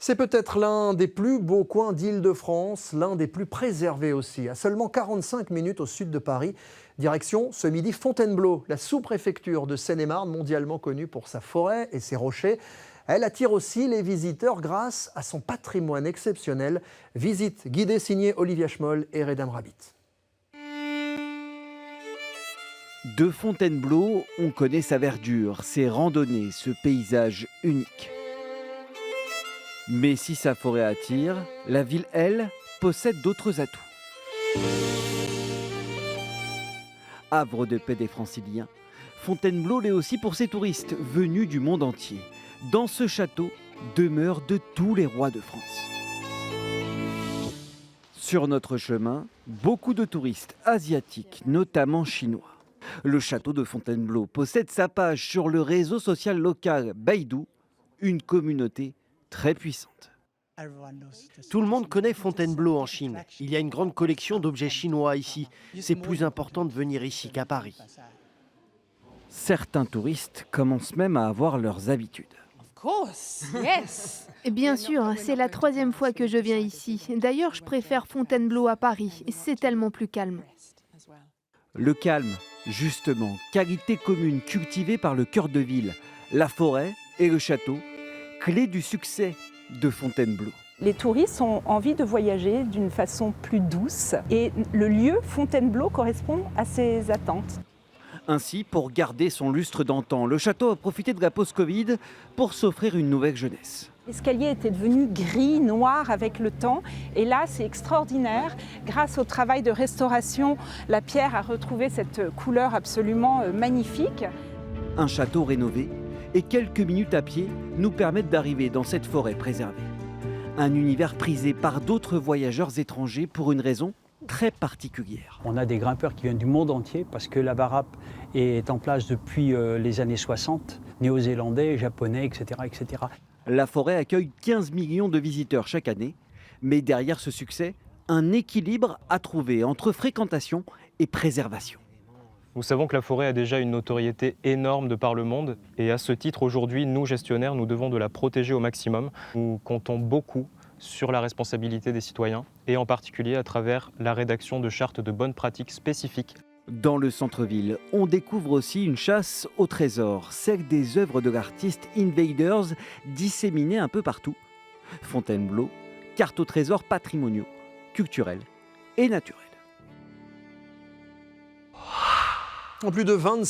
C'est peut-être l'un des plus beaux coins d'Île-de-France, l'un des plus préservés aussi. À seulement 45 minutes au sud de Paris, direction ce midi Fontainebleau, la sous-préfecture de Seine-et-Marne, mondialement connue pour sa forêt et ses rochers. Elle attire aussi les visiteurs grâce à son patrimoine exceptionnel. Visite guidée signée Olivia Schmoll et Redam Rabbit. De Fontainebleau, on connaît sa verdure, ses randonnées, ce paysage unique. Mais si sa forêt attire, la ville, elle, possède d'autres atouts. Havre de paix des Franciliens, Fontainebleau l'est aussi pour ses touristes venus du monde entier. Dans ce château demeurent de tous les rois de France. Sur notre chemin, beaucoup de touristes asiatiques, notamment chinois. Le château de Fontainebleau possède sa page sur le réseau social local Baidu, une communauté très puissante. Tout le monde connaît Fontainebleau en Chine. Il y a une grande collection d'objets chinois ici. C'est plus important de venir ici qu'à Paris. Certains touristes commencent même à avoir leurs habitudes. Bien sûr, c'est la 3e fois que je viens ici. D'ailleurs, je préfère Fontainebleau à Paris. C'est tellement plus calme. Le calme, justement, qualité commune cultivée par le cœur de ville, la forêt et le château, clé du succès de Fontainebleau. Les touristes ont envie de voyager d'une façon plus douce et le lieu Fontainebleau correspond à ces attentes. Ainsi, pour garder son lustre d'antan, le château a profité de la pause Covid pour s'offrir une nouvelle jeunesse. L'escalier était devenu gris, noir avec le temps. Et là, c'est extraordinaire. Grâce au travail de restauration, la pierre a retrouvé cette couleur absolument magnifique. Un château rénové et quelques minutes à pied nous permettent d'arriver dans cette forêt préservée. Un univers prisé par d'autres voyageurs étrangers pour une raison très particulière. On a des grimpeurs qui viennent du monde entier parce que la Varap est en place depuis les années 60, néo-zélandais, japonais, etc., etc. La forêt accueille 15 millions de visiteurs chaque année, mais derrière ce succès, un équilibre à trouver entre fréquentation et préservation. Nous savons que la forêt a déjà une notoriété énorme de par le monde et à ce titre, aujourd'hui, nous, gestionnaires, nous devons de la protéger au maximum. Nous comptons beaucoup sur la responsabilité des citoyens et en particulier à travers la rédaction de chartes de bonnes pratiques spécifiques. Dans le centre-ville, on découvre aussi une chasse au trésor, celle des œuvres de l'artiste Invaders disséminées un peu partout. Fontainebleau, carte aux trésors patrimoniaux, culturels et naturels. En plus de 25